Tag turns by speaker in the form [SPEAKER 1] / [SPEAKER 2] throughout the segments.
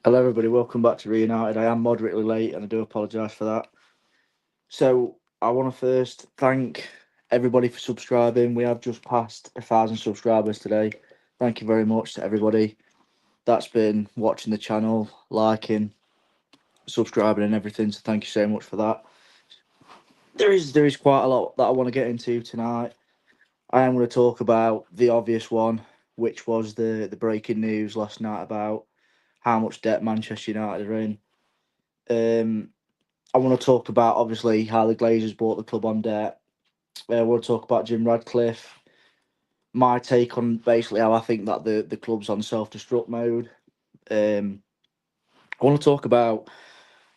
[SPEAKER 1] Hello, everybody. Welcome back to ReUnited. I am moderately late, and I do apologise for that. So, I want to first thank everybody for subscribing. We have just passed 1,000 subscribers today. Thank you very much to everybody that's been watching the channel, liking, subscribing, and everything. So, thank you so much for that. There is quite a lot that I want to get into tonight. I am going to talk about the obvious one, which was the breaking news last night about how much debt Manchester United are in. I want to talk about obviously how the Glazers bought the club on debt. I want to talk about Jim Radcliffe. My take on basically how I think that the club's on self-destruct mode. Um, I want to talk about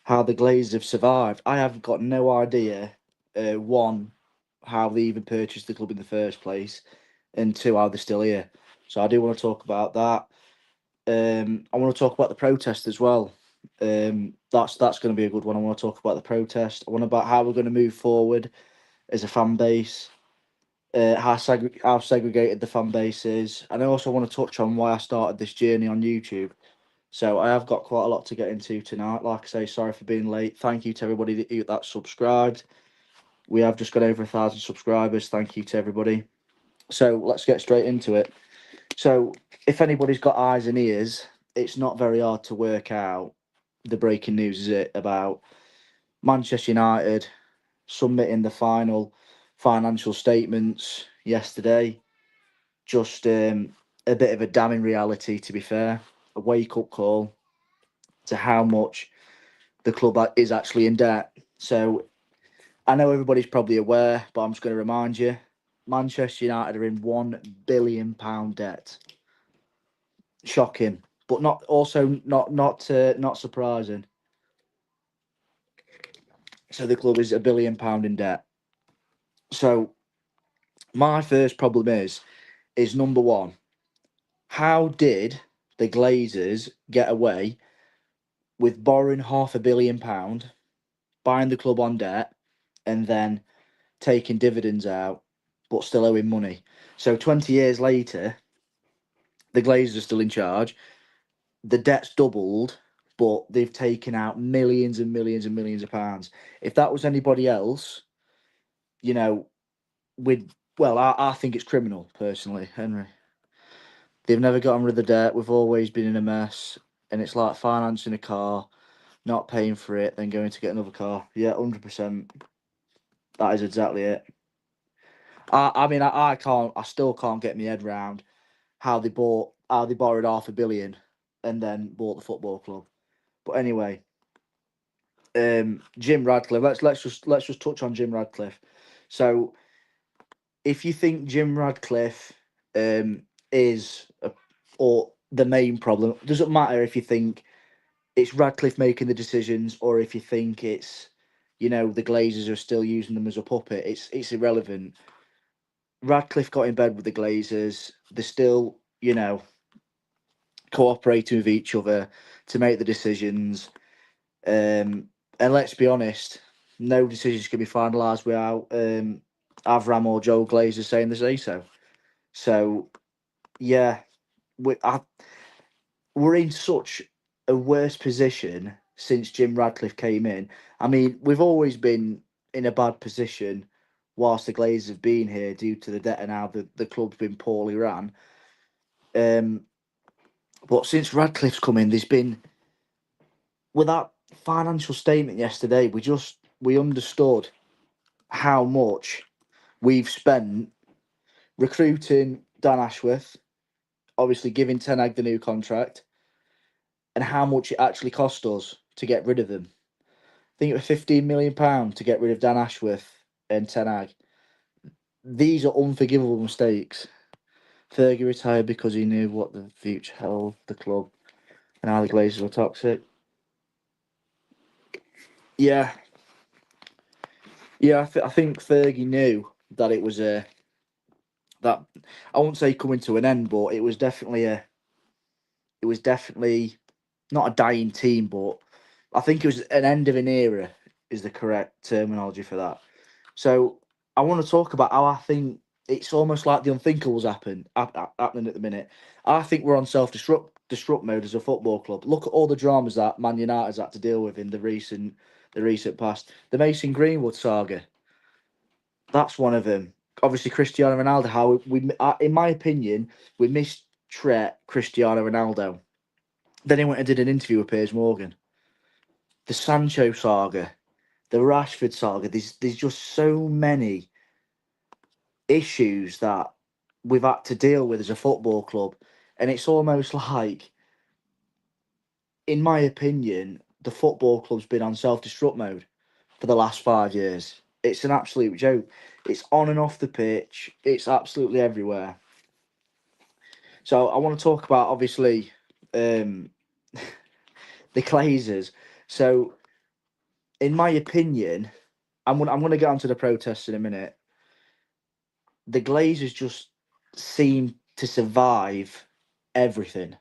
[SPEAKER 1] how the Glazers have survived. I have got no idea. One, how they even purchased the club in the first place, and two, how they're still here. So I do want to talk about that. I want to talk about the protest as well. That's going to be a good one. I want to talk about the protest. I want about how we're going to move forward as a fan base, how segregated the fan base is, and I also want to touch on why I started this journey on YouTube. So I have got quite a lot to get into tonight. Like I say, sorry for being late. Thank you to everybody that subscribed. We have just got over 1,000 subscribers. Thank you to everybody. So let's get straight into it. So if anybody's got eyes and ears, it's not very hard to work out the breaking news, is it, about Manchester United submitting the final financial statements yesterday. Just a bit of a damning reality, to be fair. A wake-up call to how much the club is actually in debt. So I know everybody's probably aware, but I'm just going to remind you, Manchester United are in £1 billion debt. Shocking, but not surprising. So the club is £1 billion in debt. So my first problem is number one, how did the Glazers get away with borrowing £500 million, buying the club on debt, and then taking dividends out, but still owing money? So 20 years later, the Glazers are still in charge. The debt's doubled, but they've taken out millions and millions and millions of pounds. If that was anybody else, you know, I think it's criminal, personally, Henry. They've never gotten rid of the debt. We've always been in a mess. And it's like financing a car, not paying for it, then going to get another car. Yeah, 100%. That is exactly it. I still can't get my head round how they borrowed £500 million and then bought the football club. But anyway, Jim Radcliffe. Let's just touch on Jim Radcliffe. So, if you think Jim Radcliffe is or the main problem, doesn't matter if you think it's Radcliffe making the decisions or if you think it's the Glazers are still using them as a puppet. It's irrelevant. Radcliffe got in bed with the Glazers. They're still cooperating with each other to make the decisions. And let's be honest, no decisions can be finalised without Avram or Joe Glazer saying they say so. So, yeah, we're in such a worse position since Jim Radcliffe came in. I mean, we've always been in a bad position whilst the Glazers have been here due to the debt and how the club's been poorly run. But since Radcliffe's come in, there's been, with that financial statement yesterday, we understood how much we've spent recruiting Dan Ashworth, obviously giving Ten Hag the new contract, and how much it actually cost us to get rid of them. I think it was £15 million to get rid of Dan Ashworth and Ten Hag. These are unforgivable mistakes. Fergie retired because he knew what the future held the club and how the Glazers were toxic. Yeah, I think Fergie knew that it was that I won't say coming to an end, but it was definitely not a dying team, but I think it was an end of an era is the correct terminology for that. So I want to talk about how I think it's almost like the unthinkables happening at the minute. I think we're on self-destruct destruct mode as a football club. Look at all the dramas that Man United's had to deal with in the recent past. The Mason Greenwood saga, that's one of them. Obviously, Cristiano Ronaldo. How in my opinion, we mistreat Cristiano Ronaldo. Then he went and did an interview with Piers Morgan. The Sancho saga, the Rashford saga. There's just so many issues that we've had to deal with as a football club, and it's almost like, in my opinion, the football club's been on self-destruct mode for the last 5 years. It's an absolute joke. It's on and off the pitch. It's absolutely everywhere. So I want to talk about, obviously, the Glazers. So, in my opinion, I'm going to get onto the protests in a minute. The Glazers just seem to survive everything,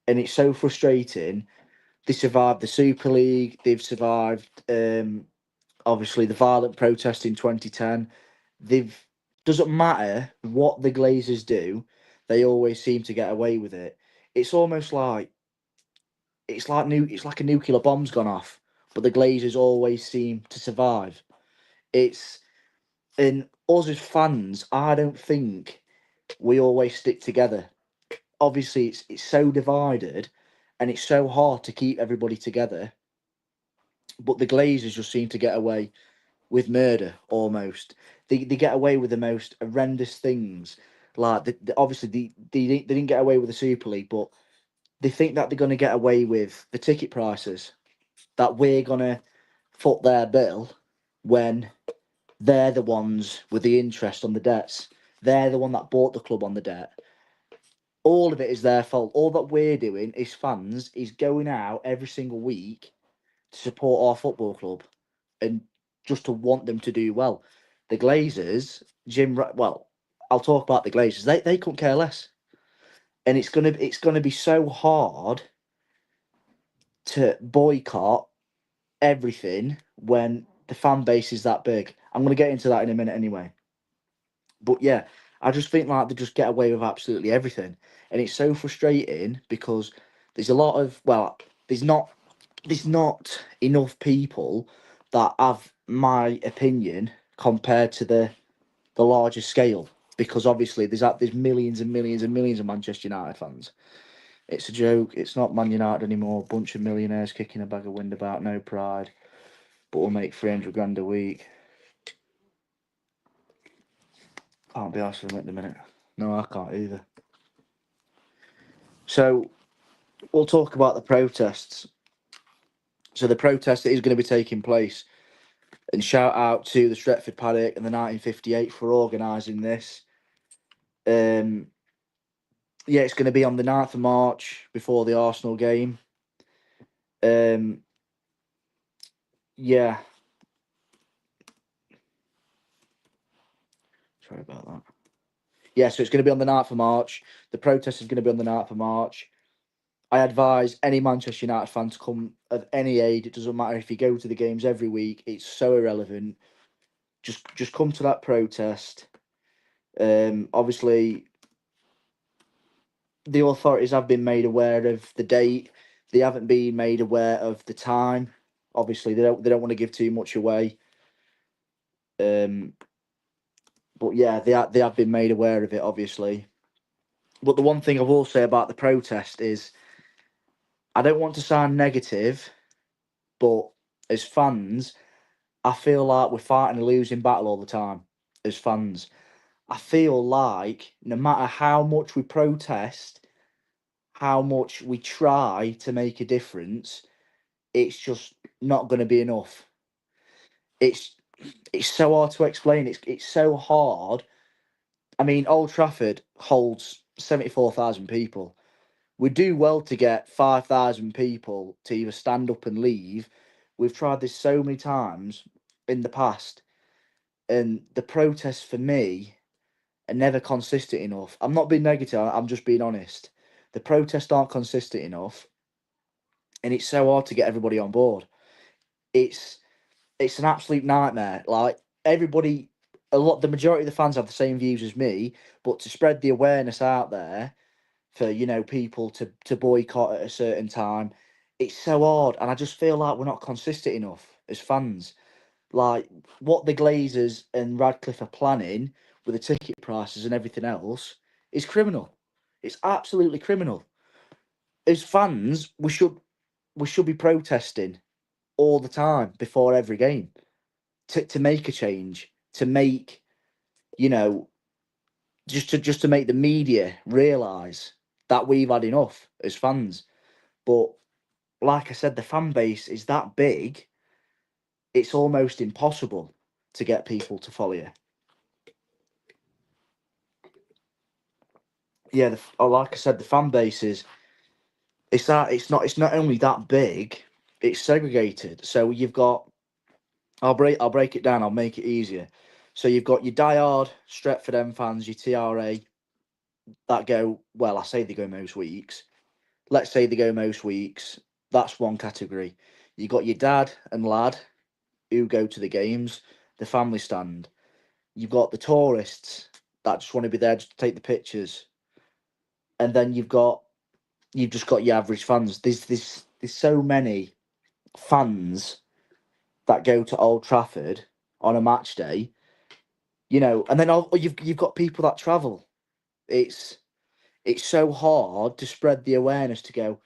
[SPEAKER 1] and it's so frustrating. They survived the Super League. They've survived, obviously, the violent protest in 2010. They've Doesn't matter what the Glazers do, they always seem to get away with it. It's almost like it's like a nuclear bomb's gone off, but the Glazers always seem to survive. It's in us as fans. I don't think we always stick together. Obviously, it's so divided, and it's so hard to keep everybody together. But the Glazers just seem to get away with murder almost. They get away with the most horrendous things. Like obviously they didn't get away with the Super League, but they think that they're going to get away with the ticket prices. That we're going to foot their bill when they're the ones with the interest on the debts. They're the one that bought the club on the debt. All of it is their fault. All that we're doing as fans is going out every single week to support our football club and just to want them to do well. The Glazers, well, I'll talk about the Glazers. They couldn't care less, and it's gonna be so hard to boycott everything when the fan base is that big. I'm gonna get into that in a minute anyway. But yeah, I just think like they just get away with absolutely everything, and it's so frustrating because there's a lot of there's not enough people that have my opinion compared to the larger scale, because obviously there's millions and millions and millions of Manchester United fans. It's a joke. It's not Man United anymore. Bunch of millionaires kicking a bag of wind about, no pride, but we'll make 300 grand a week. Can't be asked for them at the minute. No, I can't either. So we'll talk about the protests. So the protest that is going to be taking place, and shout out to the Stretford Paddock and the 1958 for organising this. Yeah, it's going to be on the 9th of March before the Arsenal game. Yeah. Sorry about that. Yeah, so it's going to be on the 9th of March. The protest is going to be on the 9th of March. I advise any Manchester United fan to come of any age. It doesn't matter if you go to the games every week. It's so irrelevant. Just come to that protest. Obviously, the authorities have been made aware of the date. They haven't been made aware of the time. Obviously, they don't want to give too much away. But yeah, they have been made aware of it, obviously. But the one thing I will say about the protest is, I don't want to sound negative, but as fans, I feel like we're fighting a losing battle all the time. As fans, I feel like no matter how much we protest, how much we try to make a difference, it's just not going to be enough. It's so hard to explain. It's so hard. I mean, Old Trafford holds 74,000 people. We do well to get 5,000 people to either stand up and leave. We've tried this so many times in the past, and the protests for me are never consistent enough. I'm not being negative, I'm just being honest. The protests aren't consistent enough, and it's so hard to get everybody on board. It's an absolute nightmare. Like, everybody, the majority of the fans have the same views as me, but to spread the awareness out there for people to boycott at a certain time. It's so hard, and I just feel like we're not consistent enough as fans. Like what the Glazers and Radcliffe are planning with the ticket prices and everything else is criminal. It's absolutely criminal. As fans, we should be protesting all the time before every game to make a change, to make you know just to make the media realise that we've had enough as fans. But like I said, the fan base is that big, it's almost impossible to get people to follow you. Yeah, like I said, the fan base it's not only that big, it's segregated. So you've got I'll break it down, I'll make it easier. So you've got your diehard Stretford End fans, your TRA that go, well, I say they go most weeks. Let's say they go most weeks. That's one category. You got your dad and lad who go to the games, the family stand. You've got the tourists that just want to be there just to take the pictures, and then you've just got your average fans. There's so many fans that go to Old Trafford on a match day, and then you've got people that travel. It's it's so hard to spread the awareness to go.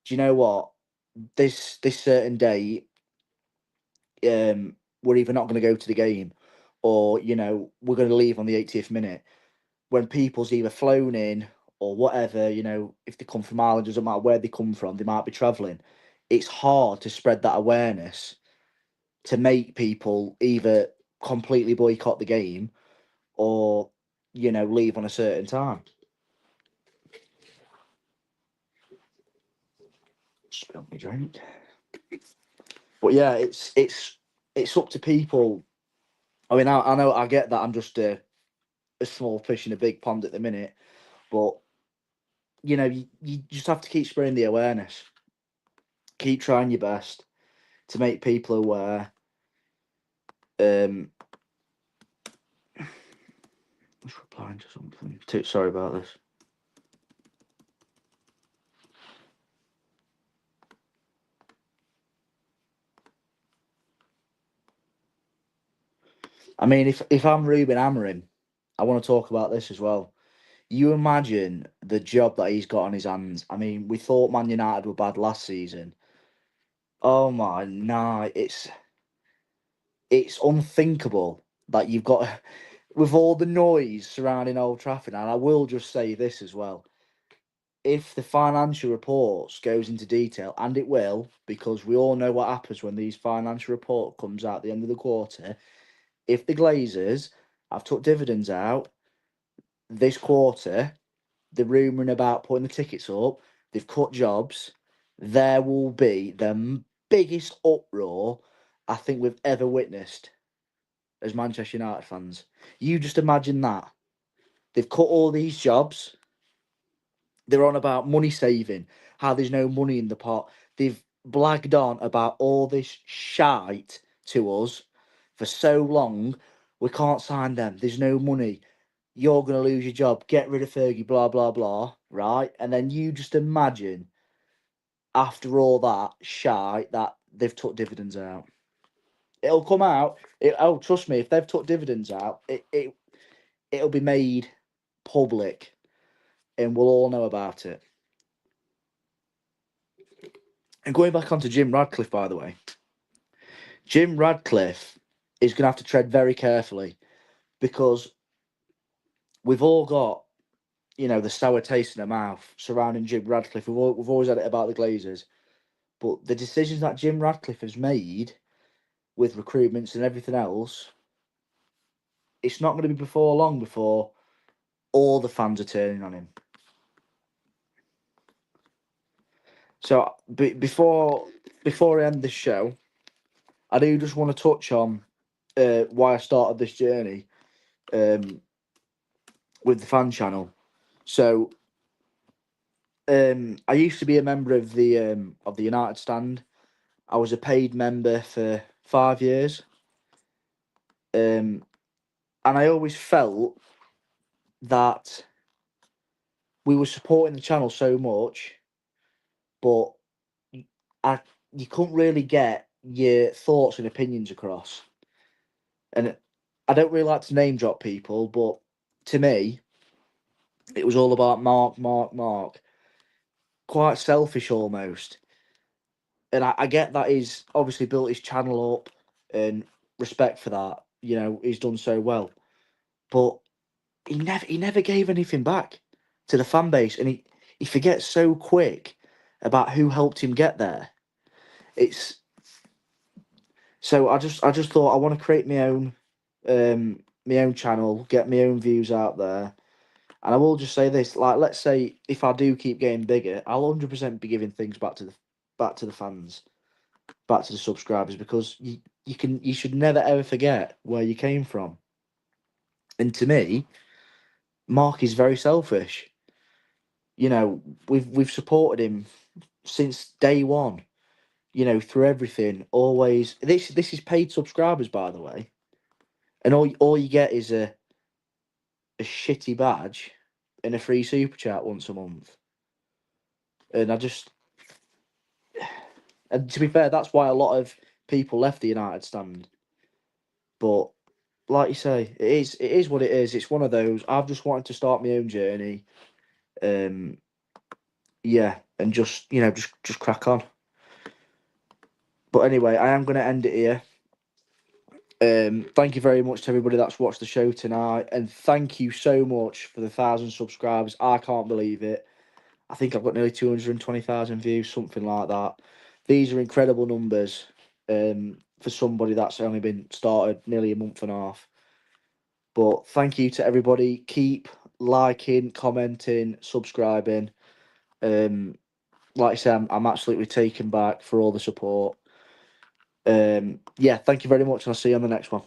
[SPEAKER 1] Do you know what? This certain day, we're either not going to go to the game, or we're going to leave on the 80th minute. When people's either flown in or whatever, if they come from Ireland, doesn't matter where they come from, they might be travelling. It's hard to spread that awareness to make people either completely boycott the game or leave on a certain time. Spill me drink. But yeah, it's up to people. I mean, I know I get that I'm just a small fish in a big pond at the minute, but you just have to keep spreading the awareness, keep trying your best to make people aware. Just replying to something. Sorry about this. I mean, if I'm Ruben Amorim, I want to talk about this as well. You imagine the job that he's got on his hands. I mean, we thought Man United were bad last season. Oh my, nah, it's unthinkable that you've got with all the noise surrounding Old Trafford. And I will just say this as well: if the financial reports goes into detail, and it will, because we all know what happens when these financial report comes out at the end of the quarter. If the Glazers have took dividends out this quarter, the rumouring about putting the tickets up, they've cut jobs, there will be the biggest uproar I think we've ever witnessed as Manchester United fans. You just imagine that. They've cut all these jobs. They're on about money saving, how there's no money in the pot. They've blagged on about all this shite to us for so long. We can't sign them. There's no money. You're going to lose your job. Get rid of Fergie, blah, blah, blah. Right? And then you just imagine after all that shite that they've took dividends out. It'll come out. Trust me, if they've took dividends out, it'll be made public and we'll all know about it. And going back onto Jim Radcliffe, by the way, Jim Radcliffe is going to have to tread very carefully because we've all got, the sour taste in our mouth surrounding Jim Radcliffe. We've always had it about the Glazers. But the decisions that Jim Radcliffe has made with recruitments and everything else, it's not going to be before long before all the fans are turning on him. So before I end this show, I do just want to touch on why I started this journey with the fan channel. So I used to be a member of the United Stand. I was a paid member for 5 years, and I always felt that we were supporting the channel so much, but I you couldn't really get your thoughts and opinions across. And I don't really like to name drop people, but to me, it was all about Mark, Mark, Mark. Quite selfish almost. And I get that he's obviously built his channel up and respect for that. You know, he's done so well. But he never gave anything back to the fan base, and he forgets so quick about who helped him get there. It's so I just thought I want to create my own channel, get my own views out there. And I will just say this, like, let's say if I do keep getting bigger, I'll 100% be giving things back to the fans, back to the subscribers, because you should never ever forget where you came from. And to me, Mark is very selfish. You know, we've supported him since day one. You know, through everything, always. This is paid subscribers, by the way, and all you get is a shitty badge and a free super chat once a month. And and to be fair, that's why a lot of people left the United stand. But like you say, it is what it is. It's one of those. I've just wanted to start my own journey. Um, yeah, and just just crack on. But anyway, I am going to end it here. Thank you very much to everybody that's watched the show tonight, and thank you so much for the 1,000 subscribers. I can't believe it. I think I've got nearly 220,000 views, something like that. These are incredible numbers for somebody that's only been started nearly a month and a half. But thank you to everybody. Keep liking, commenting, subscribing. Like I said, I'm absolutely taken back for all the support. Yeah, thank you very much, and I'll see you on the next one.